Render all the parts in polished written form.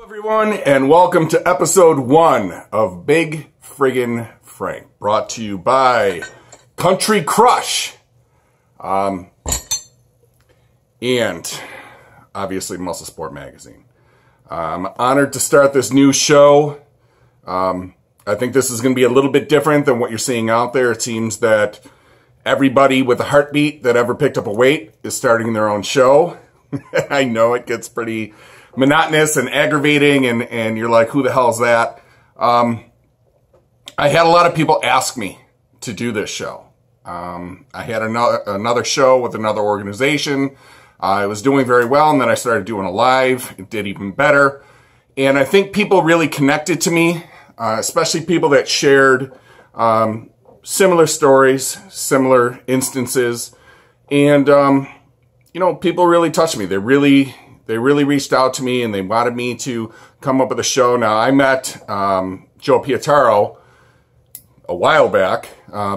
Everyone, and welcome to episode 1 of Big Friggin' Frank, brought to you by Country Crush, and obviously Muscle Sport Magazine. I'm honored to start this new show. I think this is going to be a little bit different than what you're seeing out there. It seems that everybody with a heartbeat that ever picked up a weight is starting their own show. I know it gets pretty monotonous and aggravating, and you're like, who the hell is that? I had a lot of people ask me to do this show. I had another show with another organization. I was doing very well, and then I started doing a live. It did even better. And I think people really connected to me, especially people that shared similar stories, similar instances. And, you know, people really touched me. They really reached out to me, and they wanted me to come up with a show. Now, I met Joe Pietaro a while back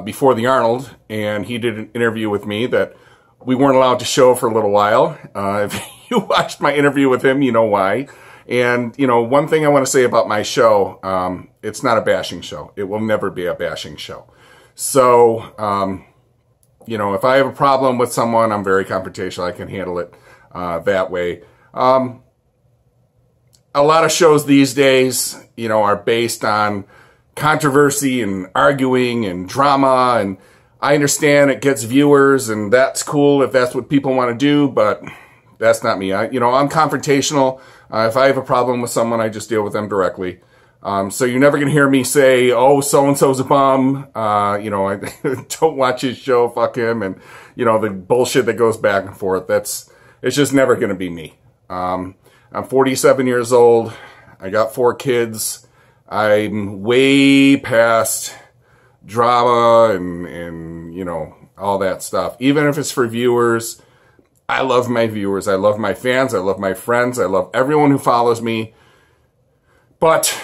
before the Arnold, and he did an interview with me that we weren't allowed to show for a little while. If you watched my interview with him, you know why. And, you know, one thing I want to say about my show, it's not a bashing show. It will never be a bashing show. So, you know, if I have a problem with someone, I'm very confrontational. I can handle it that way. A lot of shows these days, you know, are based on controversy and arguing and drama, and I understand it gets viewers, and that's cool if that's what people want to do, but that's not me. I'm confrontational. If I have a problem with someone, I just deal with them directly. So you're never going to hear me say, oh, so-and-so's a bum. You know, I don't watch his show, fuck him, and, you know, the bullshit that goes back and forth. It's just never going to be me. I'm 47 years old. I got 4 kids. I'm way past drama and, you know, all that stuff. Even if it's for viewers, I love my viewers. I love my fans. I love my friends. I love everyone who follows me. But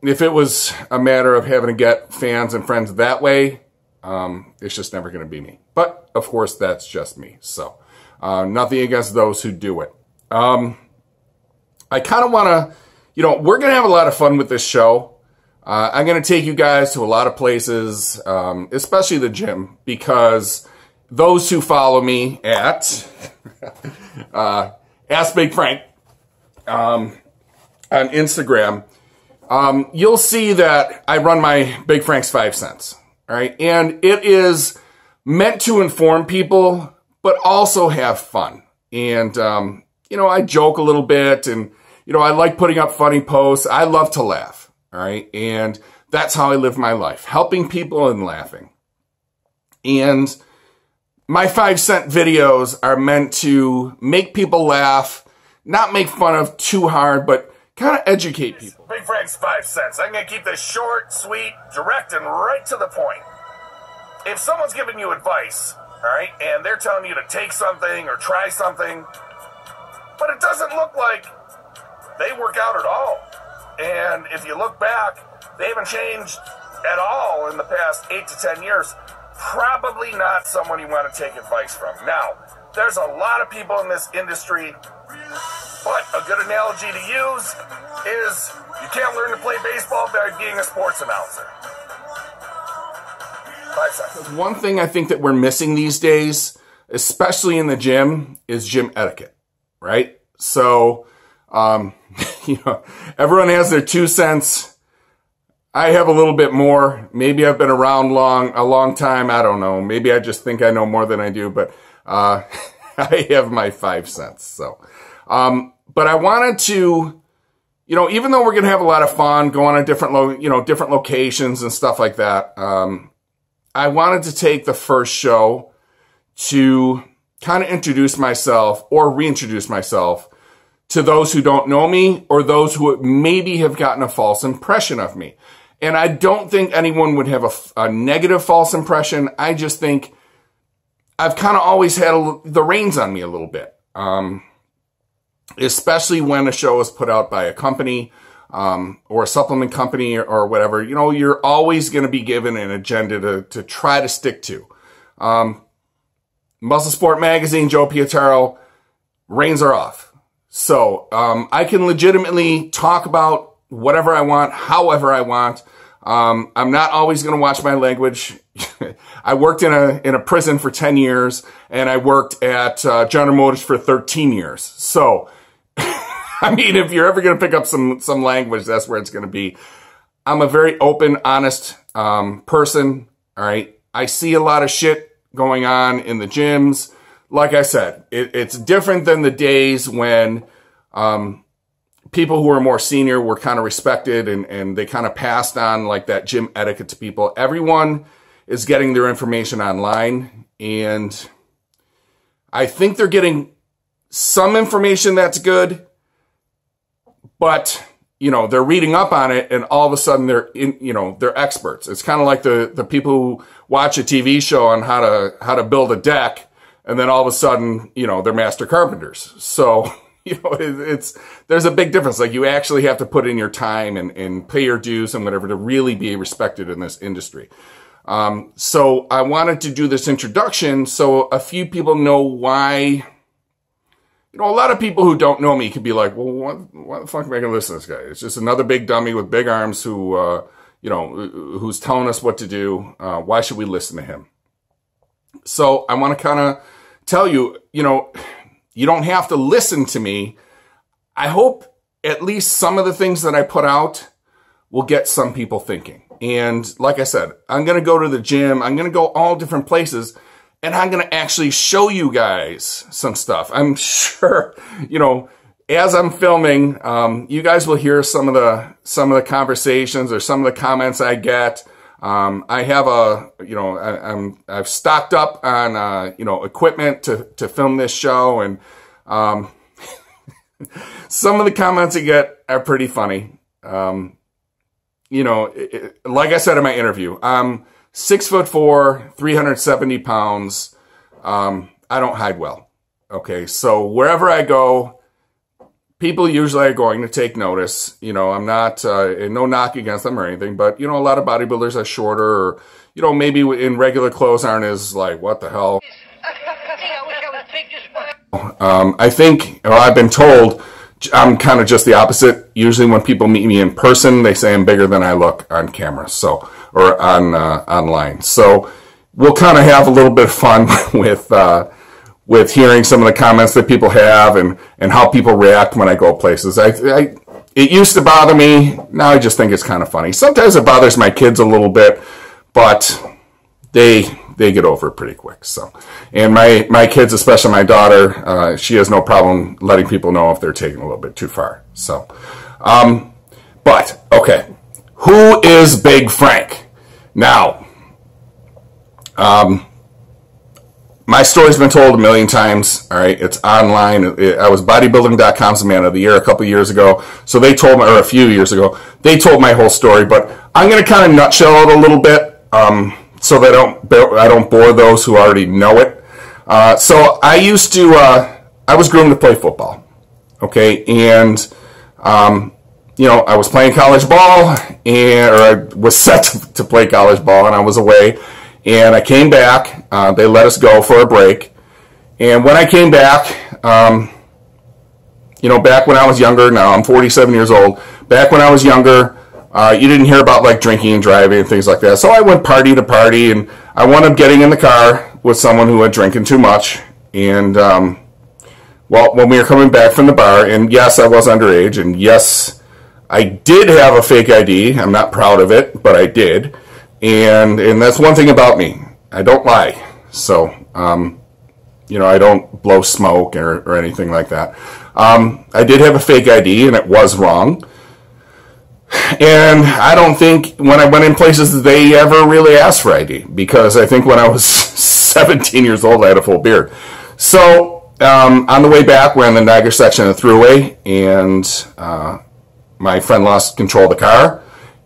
if it was a matter of having to get fans and friends that way, it's just never going to be me. But, of course, that's just me. So, nothing against those who do it. I kind of want to, you know, we're going to have a lot of fun with this show. I'm going to take you guys to a lot of places, especially the gym, because those who follow me at Ask Big Frank on Instagram, you'll see that I run my Big Frank's 5 cents. All right. And it is meant to inform people, but also have fun. And, you know, I joke a little bit, and, you know, I like putting up funny posts. I love to laugh, all right? And that's how I live my life, helping people and laughing. And my 5 cent videos are meant to make people laugh, not make fun of too hard, but kind of educate people. Big Frank's 5 cents. I'm going to keep this short, sweet, direct, and right to the point. If someone's giving you advice, all right, and they're telling you to take something or try something, but it doesn't look like they work out at all. And if you look back, they haven't changed at all in the past 8 to 10 years. Probably not someone you want to take advice from. Now, there's a lot of people in this industry, but a good analogy to use is you can't learn to play baseball by being a sports announcer. 5 seconds. One thing I think that we're missing these days, especially in the gym, is gym etiquette. Right? So, you know, everyone has their 2 cents. I have a little bit more. Maybe I've been around a long time. I don't know. Maybe I just think I know more than I do, but, I have my 5 cents. So, but I wanted to, even though we're going to have a lot of fun going on different locations and stuff like that, I wanted to take the first show to kind of introduce myself or reintroduce myself to those who don't know me or those who maybe have gotten a false impression of me. And I don't think anyone would have a negative false impression. I just think I've kind of always had the reins on me a little bit, especially when a show is put out by a company or a supplement company or whatever. You're always going to be given an agenda to try to stick to. Muscle Sport Magazine, Joe Pietaro, reins are off. So I can legitimately talk about whatever I want, however I want. I'm not always going to watch my language. I worked in a prison for 10 years, and I worked at General Motors for 13 years. So, I mean, if you're ever going to pick up some language, that's where it's going to be. I'm a very open, honest person, all right? I see a lot of shit going on in the gyms. Like I said, it's different than the days when people who were more senior were kind of respected and they kind of passed on like that gym etiquette to people. Everyone is getting their information online, and I think they're getting some information that's good, but they're reading up on it, and all of a sudden they're experts. It's kind of like the people who watch a TV show on how to build a deck, and then all of a sudden, they're master carpenters. So, there's a big difference. Like, you actually have to put in your time and pay your dues and whatever to really be respected in this industry. So I wanted to do this introduction so a few people know why. A lot of people who don't know me could be like, well, why the fuck am I going to listen to this guy? It's just another big dummy with big arms who, who's telling us what to do. Why should we listen to him? So I want to kind of tell you, you don't have to listen to me. I hope at least some of the things that I put out will get some people thinking. And like I said, I'm going to go to the gym. I'm going to go all different places, and I'm going to actually show you guys some stuff. I'm sure, as I'm filming, you guys will hear some of the conversations or some of the comments I get. I have I've stocked up on, equipment to film this show, and, some of the comments I get are pretty funny. Like I said in my interview, I'm 6'4", 370 pounds. I don't hide well. Okay. So wherever I go, people usually are going to take notice. I'm not, no knock against them or anything, but, a lot of bodybuilders are shorter or, maybe in regular clothes aren't as like, what the hell? I think, or I've been told, I'm kind of just the opposite. Usually when people meet me in person, they say I'm bigger than I look on camera. So, or on, online. So we'll kind of have a little bit of fun with hearing some of the comments that people have and how people react when I go places. It used to bother me. Now I just think it's kind of funny. Sometimes it bothers my kids a little bit, but they get over it pretty quick. So, and my kids, especially my daughter, she has no problem letting people know if they're taking a little bit too far. So, but okay, who is Big Frank? Now, my story's been told a million times. All right, it's online. I was bodybuilding.com's Man of the Year a couple years ago. So they told me, or a few years ago, they told my whole story. But I'm going to kind of nutshell it a little bit, so that I don't bore those who already know it. So I used to, I was groomed to play football. Okay, and I was playing college ball, or I was set to play college ball, and I was away. And I came back. They let us go for a break. And when I came back, back when I was younger, now I'm 47 years old. Back when I was younger, you didn't hear about like drinking and driving and things like that. So I went party to party, and I wound up getting in the car with someone who had drinking too much. And, well, when we were coming back from the bar, and yes, I was underage, and yes, I did have a fake ID. I'm not proud of it, but I did. And that's one thing about me. I don't lie. So, I don't blow smoke or anything like that. I did have a fake ID, and it was wrong. And I don't think when I went in places that they ever really asked for ID, because I think when I was 17 years old, I had a full beard. So on the way back, we're on the Niagara section of the Thruway, and my friend lost control of the car,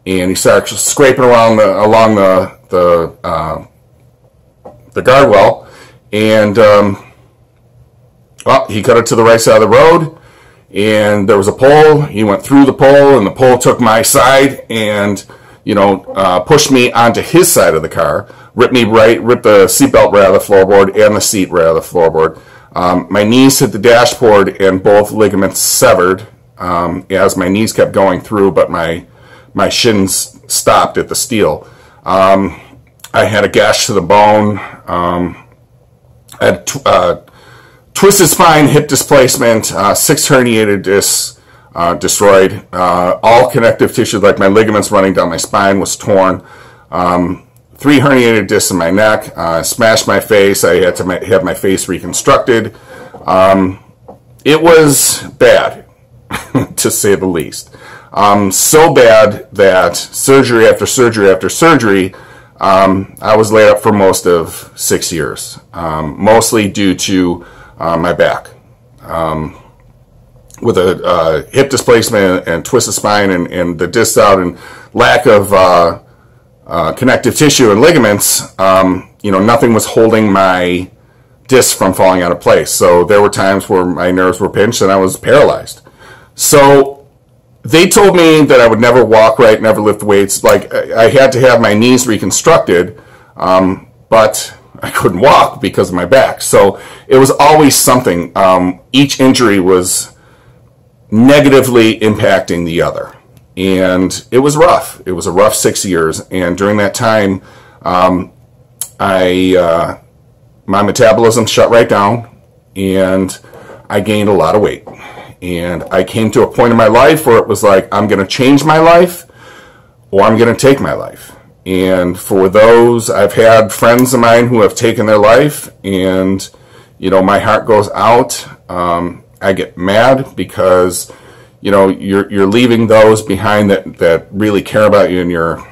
and he started scraping around along the guardrail, and well, he cut it to the right side of the road, and there was a pole. He went through the pole, and the pole took my side and, pushed me onto his side of the car, ripped the seatbelt right out of the floorboard and the seat right out of the floorboard. My knees hit the dashboard, and both ligaments severed as my knees kept going through, but my shins stopped at the steel. I had a gash to the bone. I had twisted spine, hip displacement, 6 herniated discs destroyed, all connective tissue, like my ligaments running down my spine was torn, 3 herniated discs in my neck, smashed my face. I had to have my face reconstructed. It was bad, to say the least. So bad that surgery after surgery after surgery, I was laid up for most of 6 years, mostly due to my back, with a hip displacement and twisted spine and the discs out and lack of connective tissue and ligaments. Nothing was holding my discs from falling out of place. So there were times where my nerves were pinched and I was paralyzed. So they told me that I would never walk right, never lift weights. Like, I had to have my knees reconstructed, but I couldn't walk because of my back. So it was always something. Each injury was negatively impacting the other. And it was rough. It was a rough 6 years. And during that time, my metabolism shut right down, and I gained a lot of weight. And I came to a point in my life where it was like, I'm going to change my life or I'm going to take my life. And for those, I've had friends of mine who have taken their life, and, my heart goes out. I get mad because, you're leaving those behind that really care about you, and you're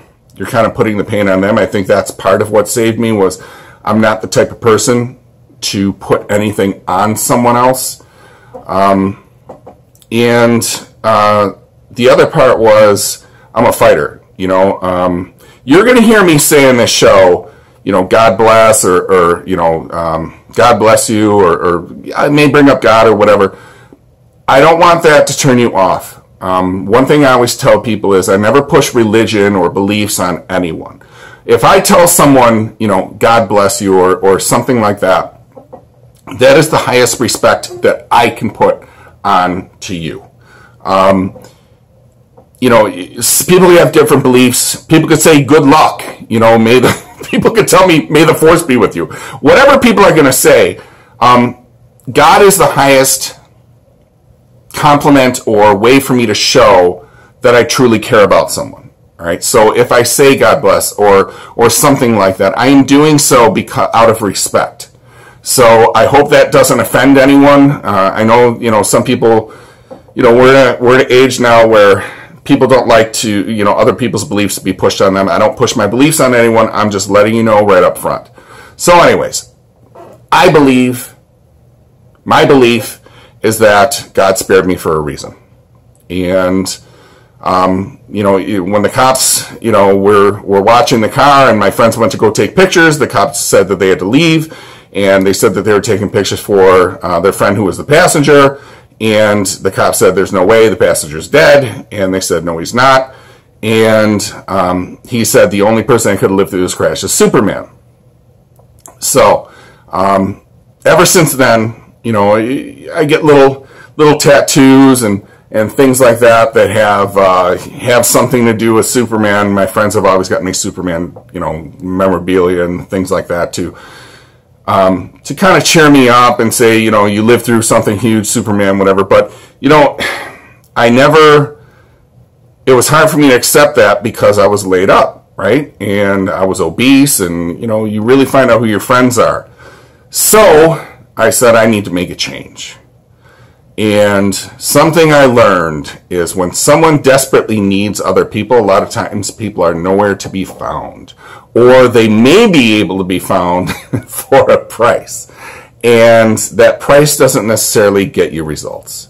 kind of putting the pain on them. I think that's part of what saved me. Was I'm not the type of person to put anything on someone else. And the other part was I'm a fighter. You're going to hear me say in this show, God bless, or God bless you, or I may bring up God or whatever. I don't want that to turn you off. One thing I always tell people is I never push religion or beliefs on anyone. If I tell someone, God bless you, or something like that, that is the highest respect that I can put on to you. People have different beliefs. People could say good luck. People could tell me, may the force be with you. Whatever people are going to say, God is the highest compliment or way for me to show that I truly care about someone. All right. So if I say God bless or something like that, I am doing so out of respect. So I hope that doesn't offend anyone. I know, some people, we're at an age now where people don't like to, other people's beliefs be pushed on them. I don't push my beliefs on anyone. I'm just letting you know right up front. So anyways, my belief is that God spared me for a reason. And, when the cops, were watching the car and my friends went to go take pictures, the cops said that they had to leave. And they said that they were taking pictures for their friend who was the passenger. And the cop said, there's no way, the passenger's dead. And they said, no, he's not. And he said the only person that could have lived through this crash is Superman. So ever since then, I get little tattoos and things like that have something to do with Superman. My friends have always gotten me Superman, memorabilia and things like that to kind of cheer me up and say, you lived through something huge, Superman, whatever. But, it was hard for me to accept that because I was laid up, right? And I was obese, and, you really find out who your friends are. So I said, I need to make a change. And something I learned is when someone desperately needs other people, a lot of times people are nowhere to be found. Or they may be able to be found for a price. And that price doesn't necessarily get you results.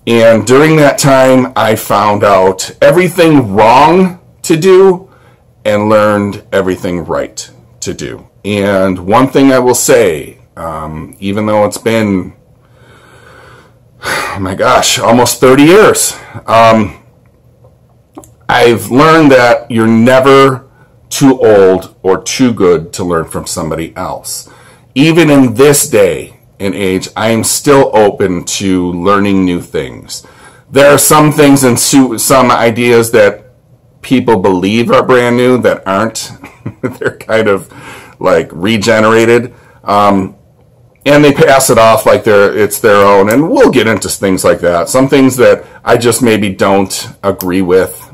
And during that time, I found out everything wrong to do and learned everything right to do. And one thing I will say, even though it's been, oh my gosh, almost 30 years, I've learned that you're never too old or too good to learn from somebody else. Even in this day and age, I am still open to learning new things. There are some things and some ideas that people believe are brand new that aren't. They're kind of like regenerated. And they pass it off like it's their own. And we'll get into things like that. Some things that I just maybe don't agree with.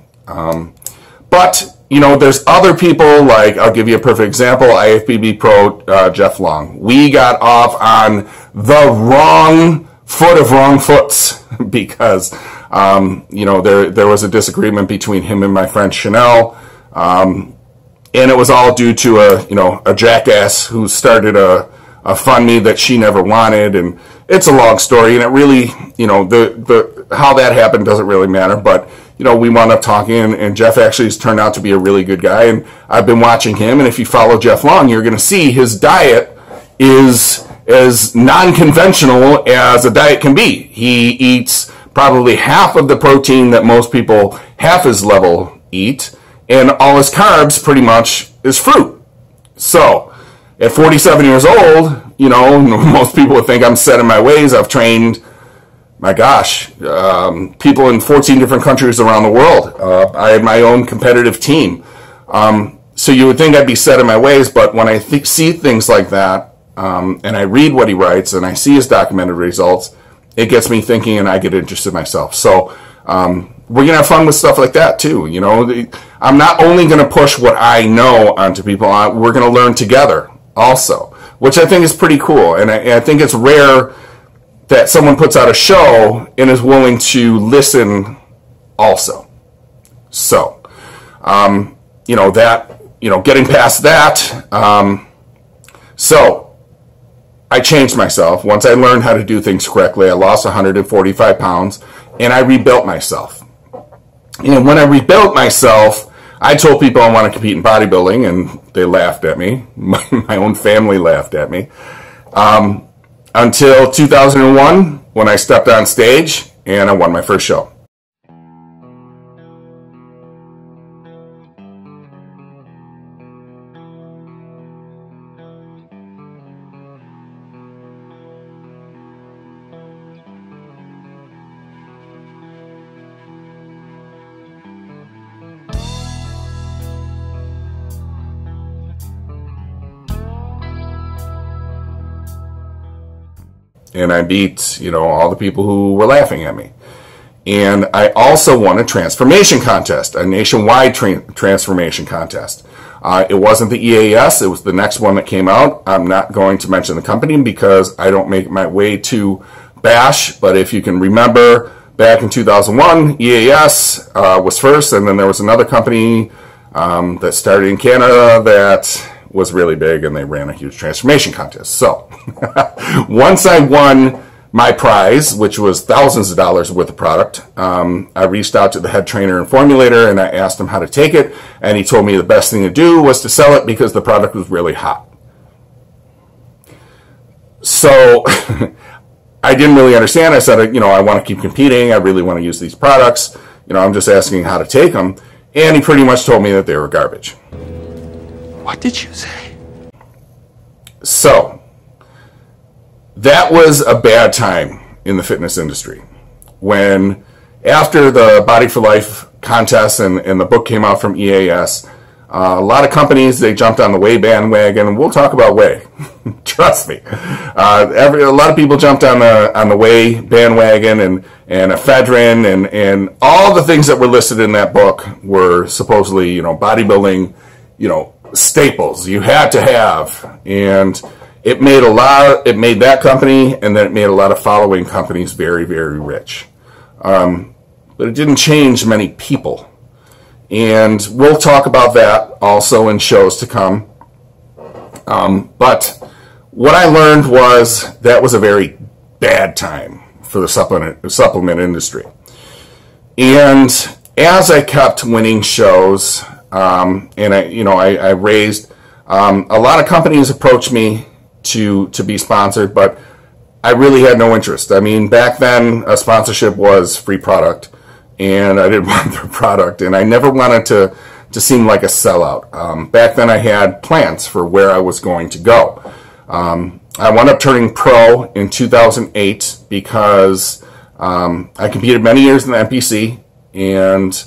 But, you know, there's other people, like, I'll give you a perfect example, IFBB Pro Jeff Long. We got off on the wrong foot of wrong foots because, you know, there was a disagreement between him and my friend Chanel. And it was all due to a jackass who started a fund me that she never wanted. And it's a long story, and it really, you know, how that happened doesn't really matter, but you know, we wound up talking, and Jeff actually has turned out to be a really good guy, and I've been watching him, and if you follow Jeff Long, you're going to see his diet is as non-conventional as a diet can be. He eats probably half of the protein that most people half his level eat, and all his carbs pretty much is fruit. So, at 47 years old, you know, most people would think I'm set in my ways. I've trained, my gosh, people in 14 different countries around the world. I have my own competitive team. So you would think I'd be set in my ways, but when I see things like that, and I read what he writes, and I see his documented results, it gets me thinking, and I get interested myself. So we're going to have fun with stuff like that, too. You know, I'm not only going to push what I know onto people, we're going to learn together also, which I think is pretty cool. And I think it's rare that someone puts out a show and is willing to listen also. So, you know, getting past that, so I changed myself. Once I learned how to do things correctly, I lost 145 pounds, and I rebuilt myself. And when I rebuilt myself, I told people I want to compete in bodybuilding, and they laughed at me. My own family laughed at me. Until 2001, when I stepped on stage and I won my first show. And I beat, you know, all the people who were laughing at me. And I also won a transformation contest, a nationwide transformation contest. It wasn't the EAS, it was the next one that came out. I'm not going to mention the company because I don't make my way to bash, but if you can remember, back in 2001, EAS was first, and then there was another company that started in Canada that was really big, and they ran a huge transformation contest. So once I won my prize, which was thousands of dollars worth of product, I reached out to the head trainer and formulator, and I asked him how to take it, and he told me the best thing to do was to sell it because the product was really hot. So I didn't really understand. I said, you know, I want to keep competing. I really want to use these products. You know, I'm just asking how to take them. And he pretty much told me that they were garbage. What did you say? So, that was a bad time in the fitness industry. When, after the Body for Life contest and the book came out from EAS, a lot of companies, they jumped on the Whey bandwagon, and we'll talk about Whey. Trust me. A lot of people jumped on the Whey bandwagon and ephedrine and all the things that were listed in that book were supposedly, you know, bodybuilding, you know, staples you had to have. And it made that company, and then it made a lot of following companies very, very rich. But it didn't change many people. And we'll talk about that also in shows to come. But what I learned was that was a very bad time for the supplement industry. And as I kept winning shows, and I raised, a lot of companies approached me to be sponsored, but I really had no interest. I mean, back then, a sponsorship was free product, and I didn't want their product, and I never wanted to seem like a sellout. Back then, I had plans for where I was going to go. I wound up turning pro in 2008 because I competed many years in the NPC, and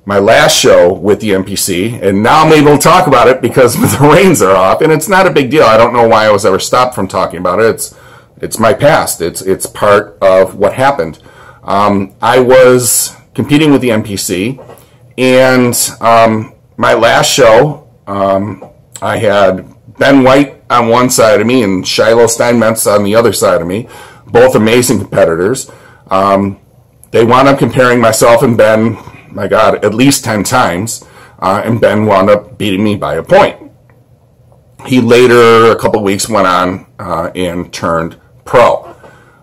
my last show with the NPC, and now I'm able to talk about it because the reins are off, and it's not a big deal. I don't know why I was ever stopped from talking about it. It's my past. It's part of what happened. I was competing with the NPC, and my last show, I had Ben White on one side of me and Shiloh Steinmetz on the other side of me, both amazing competitors. They wound up comparing myself and Ben, my God, at least 10 times, and Ben wound up beating me by a point. He later, a couple weeks, went on and turned pro.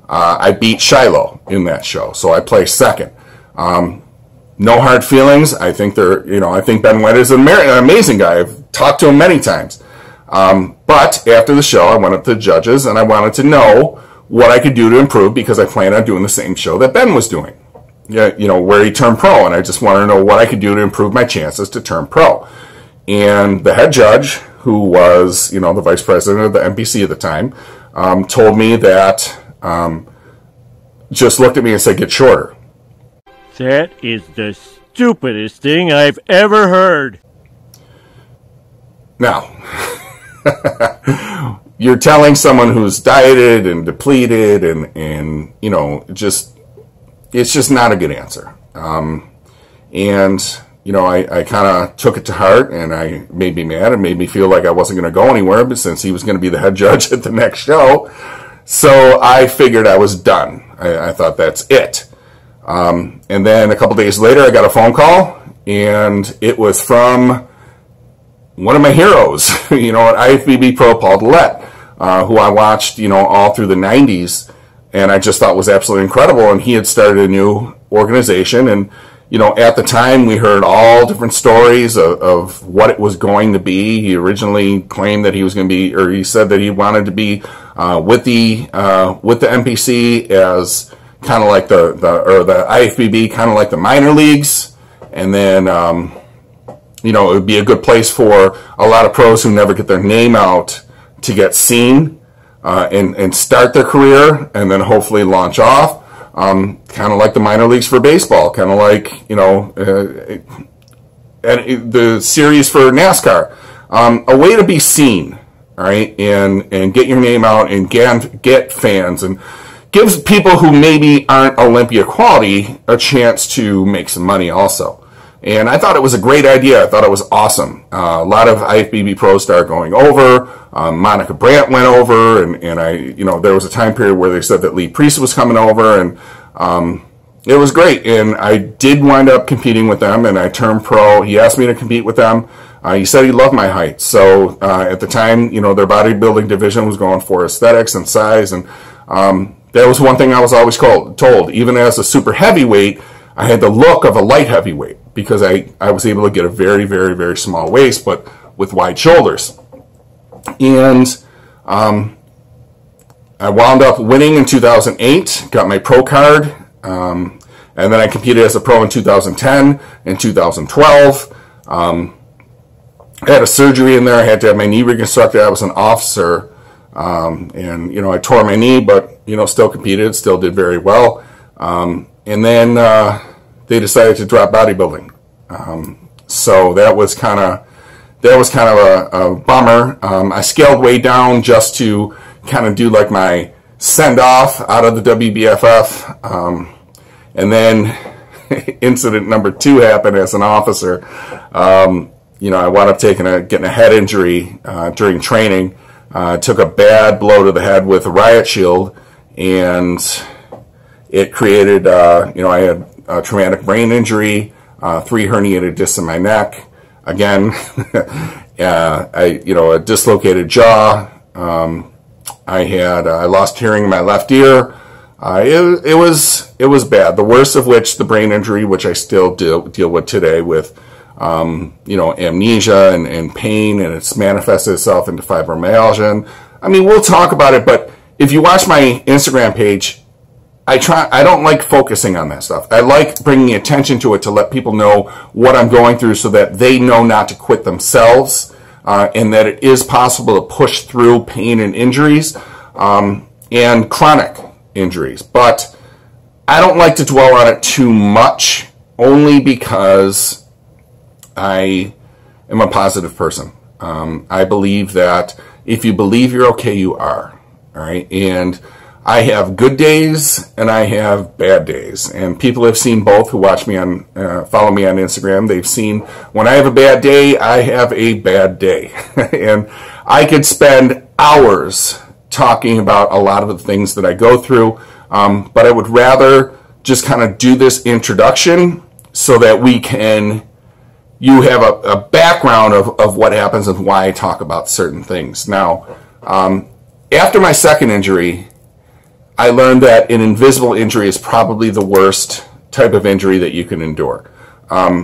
I beat Shiloh in that show, so I placed second. No hard feelings. I think I think Ben White is an amazing guy. I've talked to him many times. But after the show, I went up to the judges, and I wanted to know what I could do to improve because I planned on doing the same show that Ben was doing. Where he turned pro, and I just wanted to know what I could do to improve my chances to turn pro. And the head judge, who was, the vice president of the NPC at the time, told me that, just looked at me and said, get shorter. That is the stupidest thing I've ever heard. Now, you're telling someone who's dieted and depleted and it's just not a good answer. I kind of took it to heart, and I made me mad and made me feel like I wasn't going to go anywhere, but since he was going to be the head judge at the next show. So I figured I was done. I thought that's it. And then a couple days later, I got a phone call, and it was from one of my heroes, at IFBB Pro, Paul Dillette, who I watched, all through the 90s. And I just thought was absolutely incredible. And he had started a new organization. And, at the time, we heard all different stories of what it was going to be. He originally claimed that he was going to be, or he said that he wanted to be with the NPC as kind of like the IFBB, kind of like the minor leagues. And then, it would be a good place for a lot of pros who never get their name out to get seen. And start their career, and then hopefully launch off, kind of like the minor leagues for baseball, kind of like, the series for NASCAR. A way to be seen, all right, and get your name out and get fans, and gives people who maybe aren't Olympia quality a chance to make some money also. And I thought it was a great idea. I thought it was awesome. A lot of IFBB pros started going over. Monica Brandt went over, and there was a time period where they said that Lee Priest was coming over, and it was great. And I did wind up competing with them, and I turned pro. He asked me to compete with them. He said he loved my height. So at the time, their bodybuilding division was going for aesthetics and size, and that was one thing I was always told. Even as a super heavyweight, I had the look of a light heavyweight because I was able to get a very, very, very small waist, but with wide shoulders. And I wound up winning in 2008, got my pro card, and then I competed as a pro in 2010 and 2012. I had a surgery in there. I had to have my knee reconstructed. I was an officer, and I tore my knee, but still competed, still did very well. And then they decided to drop bodybuilding. So that was kind of a bummer. I scaled way down just to kind of do like my send off out of the WBFF. And then incident number 2 happened as an officer. I wound up getting a head injury during training. took a bad blow to the head with a riot shield, and it created, I had a traumatic brain injury, 3 herniated discs in my neck. Again, a dislocated jaw. I lost hearing in my left ear. It was bad. The worst of which, the brain injury, which I still deal with today with, amnesia and pain, and it's manifested itself into fibromyalgia. And, I mean, we'll talk about it, but if you watch my Instagram page, I don't like focusing on that stuff. I like bringing attention to it to let people know what I'm going through so that they know not to quit themselves, and that it is possible to push through pain and injuries, and chronic injuries. But I don't like to dwell on it too much, only because I am a positive person. I believe that if you believe you're okay, you are. All right. And I have good days and I have bad days. And people have seen both who watch me on, follow me on Instagram. They've seen when I have a bad day, I have a bad day. And I could spend hours talking about a lot of the things that I go through. But I would rather just kind of do this introduction so that you have a background of what happens and why I talk about certain things. Now, after my second injury, I learned that an invisible injury is probably the worst type of injury that you can endure.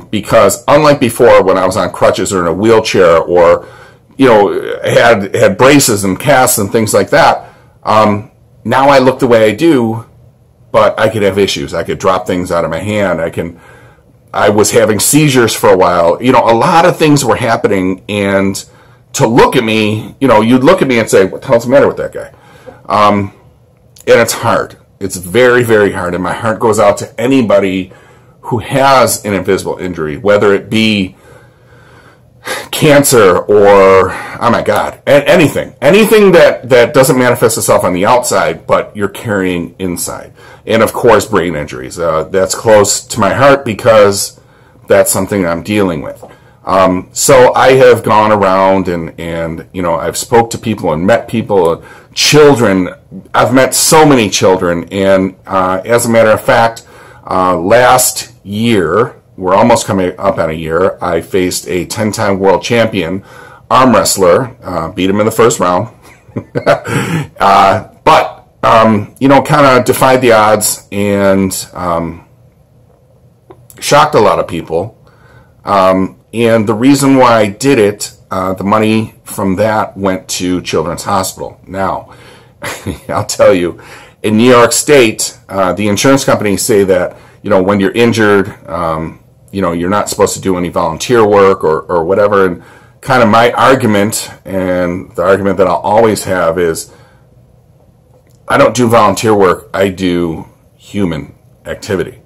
Because unlike before, when I was on crutches or in a wheelchair or, had braces and casts and things like that, now I look the way I do, but I could have issues. I could drop things out of my hand. I was having seizures for a while. A lot of things were happening, and to look at me, you'd look at me and say, what the hell's the matter with that guy? And it's hard. It's very, very hard. And my heart goes out to anybody who has an invisible injury, whether it be cancer or, oh my God, anything that doesn't manifest itself on the outside, but you're carrying inside. And of course, brain injuries. That's close to my heart because that's something I'm dealing with. So I have gone around and I've spoke to people and met people, children. I've met so many children. And as a matter of fact, last year, we're almost coming up on a year, I faced a 10-time world champion arm wrestler, beat him in the first round. But kind of defied the odds and shocked a lot of people. And the reason why I did it, the money from that went to Children's Hospital. Now, I'll tell you, in New York State, the insurance companies say that, when you're injured, you're not supposed to do any volunteer work or whatever. And kind of my argument, and the argument that I'll always have, is I don't do volunteer work. I do human activity.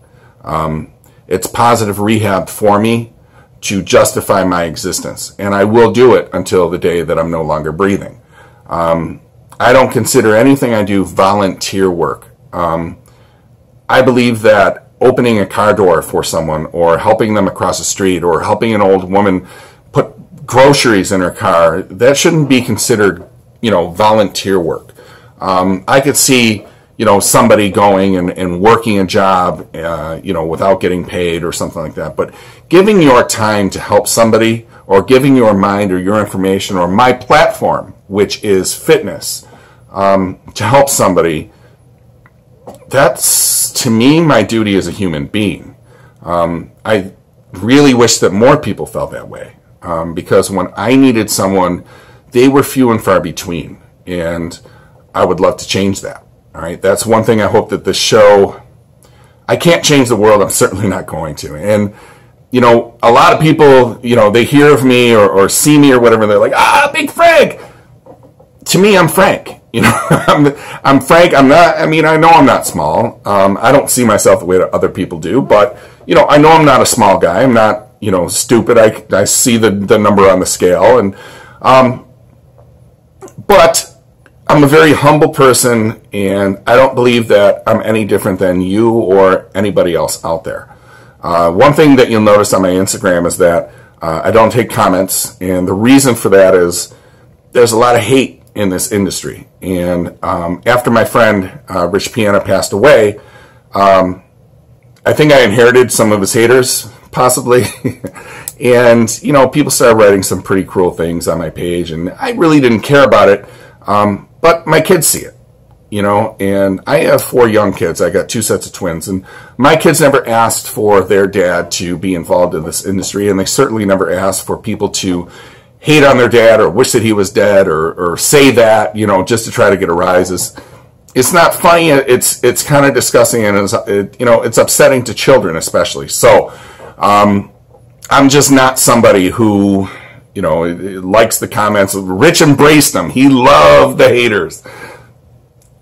It's positive rehab for me to justify my existence. And I will do it until the day that I'm no longer breathing. I don't consider anything I do volunteer work. I believe that opening a car door for someone, or helping them across the street, or helping an old woman put groceries in her car, that shouldn't be considered, volunteer work. I could see, somebody going and working a job, without getting paid or something like that. But giving your time to help somebody, or giving your mind or your information or my platform, which is fitness, to help somebody, that's, to me, my duty as a human being. I really wish that more people felt that way, because when I needed someone, they were few and far between, and I would love to change that. All right, that's one thing I hope that this show, I can't change the world, I'm certainly not going to. And, a lot of people, they hear of me or see me or whatever, and they're like, Big Frank! To me, I'm Frank. I'm Frank. I'm not, I know I'm not small. I don't see myself the way that other people do, but, I know I'm not a small guy. I'm not, stupid. I see the number on the scale, and, but I'm a very humble person, and I don't believe that I'm any different than you or anybody else out there. One thing that you'll notice on my Instagram is that I don't take comments, and the reason for that is there's a lot of hate in this industry. And after my friend Rich Piana passed away, I think I inherited some of his haters, possibly. And, you know, people started writing some pretty cruel things on my page, and I really didn't care about it. But my kids see it, you know, and I have 4 young kids. I got 2 sets of twins, and my kids never asked for their dad to be involved in this industry, and they certainly never asked for people to hate on their dad or wish that he was dead or say that, you know, just to try to get a rise. It's not funny. It's kind of disgusting, and you know, it's upsetting to children especially. So I'm just not somebody who, you know, likes the comments. Rich embraced them. He loved the haters.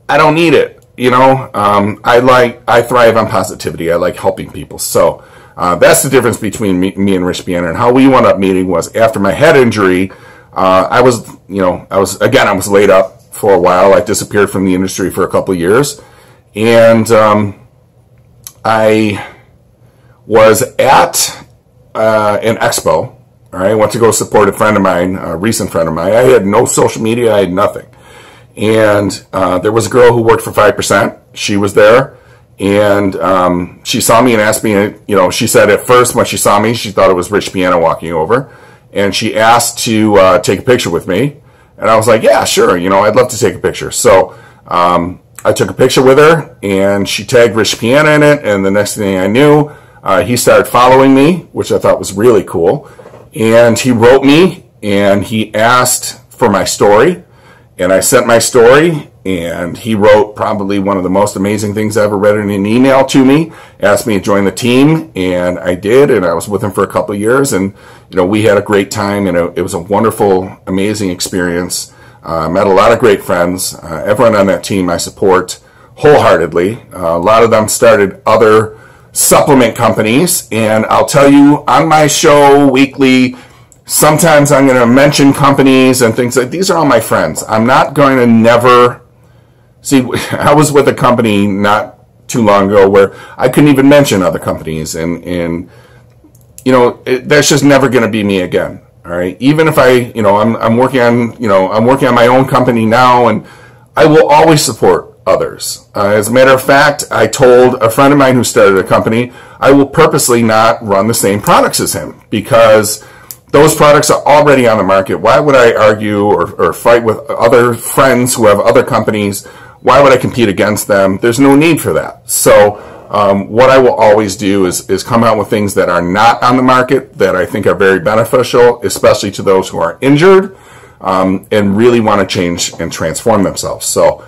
I don't need it. You know, I thrive on positivity. I like helping people. So that's the difference between me and Rich Piana. And how we wound up meeting was after my head injury. I was laid up for a while. I disappeared from the industry for a couple of years, and I was at an expo. All right, I went to go support a friend of mine, a recent friend of mine. I had no social media. I had nothing. And there was a girl who worked for 5%. She was there, and she saw me and asked me, you know, she said at first when she saw me, she thought it was Rich Piana walking over, and she asked to take a picture with me. And I was like, yeah, sure, you know, I'd love to take a picture. So I took a picture with her, and she tagged Rich Piana in it, and the next thing I knew, he started following me, which I thought was really cool. And he wrote me, and he asked for my story. And I sent my story, and he wrote probably one of the most amazing things I ever read in an email to me, asked me to join the team, and I did, and I was with him for a couple of years, and, you know, we had a great time, and it was a wonderful, amazing experience. Met a lot of great friends. Everyone on that team I support wholeheartedly. A lot of them started other supplement companies, and I'll tell you, on my show weekly, sometimes I'm going to mention companies and things like these are all my friends. I'm not going to never see. I was with a company not too long ago where I couldn't even mention other companies, and you know, that's just never going to be me again. All right, even if I'm working on my own company now, and I will always support others. As a matter of fact, I told a friend of mine who started a company, I will purposely not run the same products as him because those products are already on the market. Why would I argue or fight with other friends who have other companies? Why would I compete against them? There's no need for that. So what I will always do is come out with things that are not on the market that I think are very beneficial, especially to those who are injured and really want to change and transform themselves. So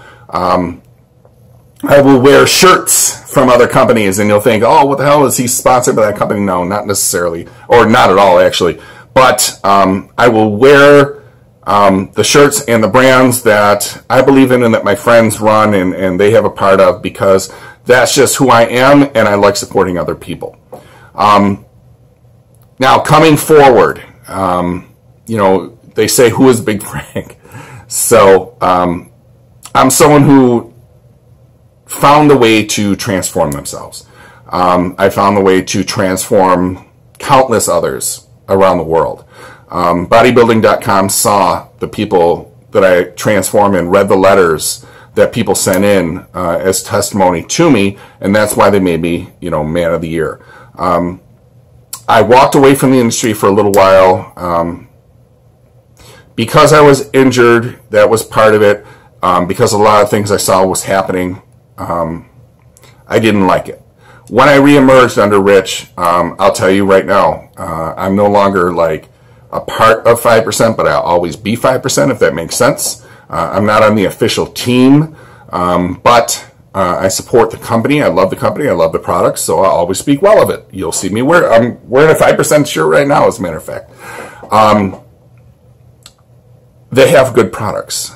I will wear shirts from other companies, and you'll think, oh, what the hell is he sponsored by that company? No, not necessarily, or not at all, actually. But I will wear the shirts and the brands that I believe in and that my friends run and they have a part of, because that's just who I am, and I like supporting other people. Now, coming forward, you know, they say, who is Big Frank? So I'm someone who found a way to transform themselves. I found a way to transform countless others around the world. Bodybuilding.com saw the people that I transform and read the letters that people sent in as testimony to me, and that's why they made me, you know, Man of the Year. I walked away from the industry for a little while because I was injured. That was part of it. Because a lot of things I saw was happening, I didn't like it. When I reemerged under Rich, I'll tell you right now, I'm no longer like a part of 5%, but I'll always be 5%, if that makes sense. I'm not on the official team, but I support the company. I love the company. I love the products, so I'll always speak well of it. You'll see me I'm wearing a 5% shirt right now, as a matter of fact. They have good products,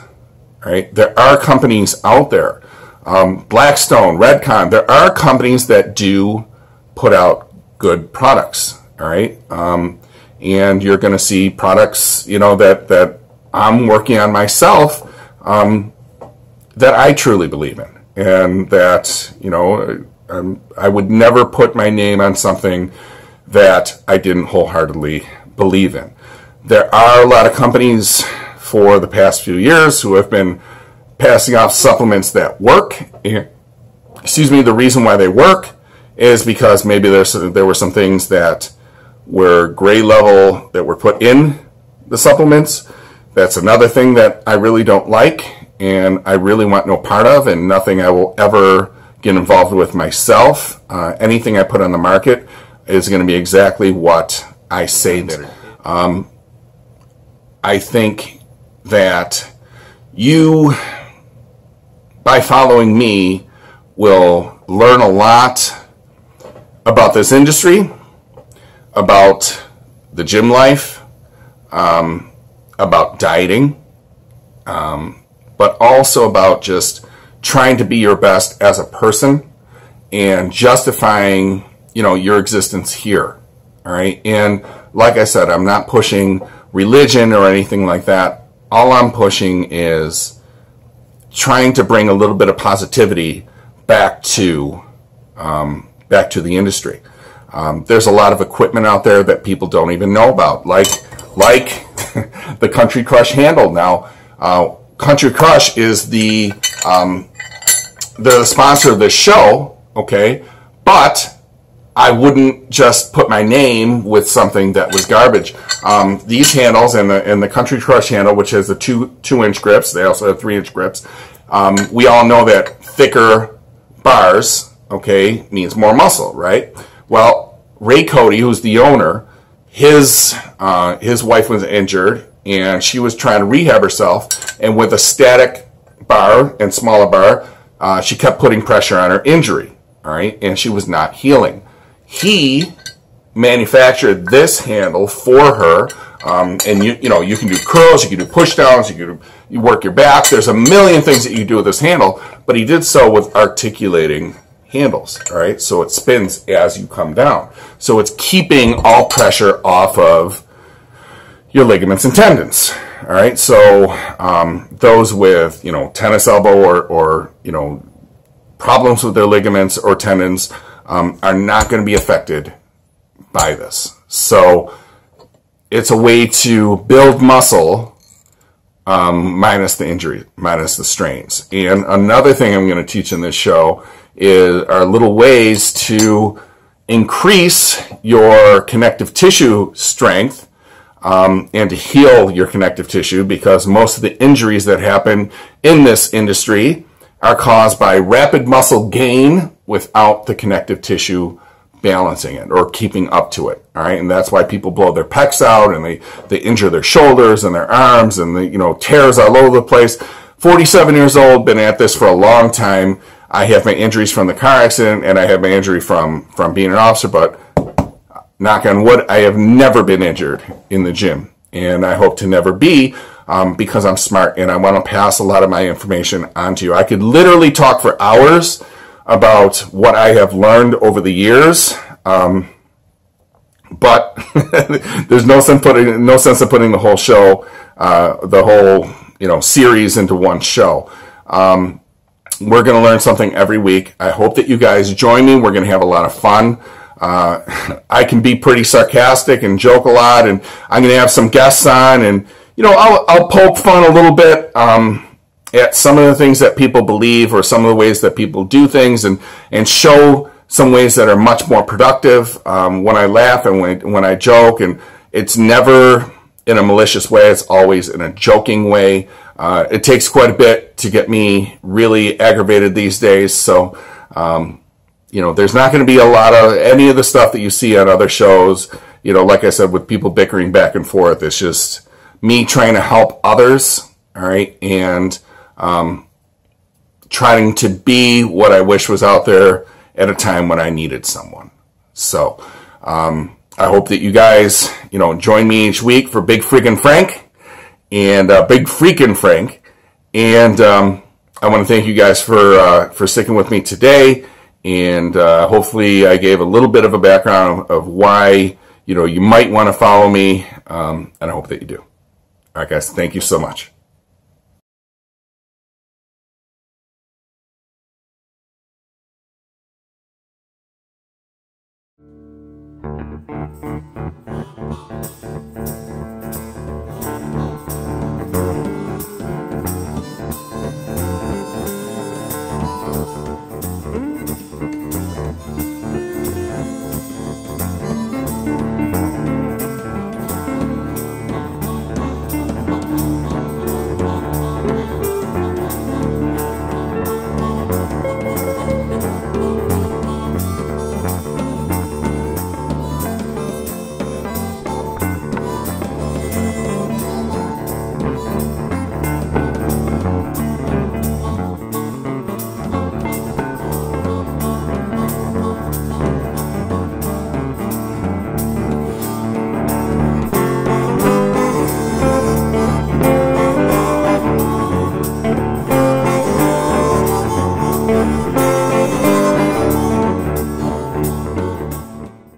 right? There are companies out there, Blackstone, Redcon. There are companies that do put out good products, all right? And you're going to see products, you know, that I'm working on myself, that I truly believe in, and that, you know, I would never put my name on something that I didn't wholeheartedly believe in. There are a lot of companies for the past few years who have been passing off supplements that work. And, the reason why they work is because maybe there were some things that were gray level that were put in the supplements. That's another thing that I really don't like, and I really want no part of, and nothing I will ever get involved with myself. Anything I put on the market is going to be exactly what I say that. I think that you, by following me, will learn a lot about this industry, about the gym life, about dieting, but also about just trying to be your best as a person and justifying, your existence here. All right. And like I said, I'm not pushing religion or anything like that. All I'm pushing is trying to bring a little bit of positivity back to the industry. There's a lot of equipment out there that people don't even know about, like the Country Crush handle. Now, Country Crush is the sponsor of this show, okay? But I wouldn't just put my name with something that was garbage. These handles and the Country Crush handle, which has the 2-inch grips, they also have 3-inch grips. We all know that thicker bars, okay, means more muscle, right? Well, Ray Cody, who's the owner, his wife was injured, and she was trying to rehab herself, and with a static bar and smaller bar, she kept putting pressure on her injury, all right, and she was not healing. He manufactured this handle for her, and you can do curls, you can do push downs, you work your back. There's a million things that you do with this handle, but he did so with articulating handles, all right? So it spins as you come down. So it's keeping all pressure off of your ligaments and tendons, all right? So those with, tennis elbow or problems with their ligaments or tendons are not going to be affected by this. So it's a way to build muscle minus the injury, minus the strains. And another thing I'm going to teach in this show are little ways to increase your connective tissue strength and to heal your connective tissue, because most of the injuries that happen in this industry are caused by rapid muscle gain without the connective tissue balancing it or keeping up to it. All right. And that's why people blow their pecs out and they injure their shoulders and their arms and tears all over the place. 47 years old, been at this for a long time. I have my injuries from the car accident and I have my injury from being an officer, but knock on wood, I have never been injured in the gym, and I hope to never be, because I'm smart and I want to pass a lot of my information on to you. I could literally talk for hours about what I have learned over the years, but there's no sense of putting the whole show, the whole series into one show. We're going to learn something every week. I hope that you guys join me. We're going to have a lot of fun. I can be pretty sarcastic and joke a lot, and I'm going to have some guests on, and I'll poke fun a little bit at some of the things that people believe or some of the ways that people do things, and show some ways that are much more productive when I laugh and when I joke. And it's never in a malicious way. It's always in a joking way. It takes quite a bit to get me really aggravated these days. So, there's not going to be a lot of any of the stuff that you see on other shows, like I said, with people bickering back and forth. It's just me trying to help others, all right, and trying to be what I wish was out there at a time when I needed someone. So I hope that you guys, join me each week for Big Freakin' Frank and Big Freakin' Frank. And I want to thank you guys for sticking with me today. And hopefully I gave a little bit of a background of why, you might want to follow me. And I hope that you do. All right, guys, thank you so much.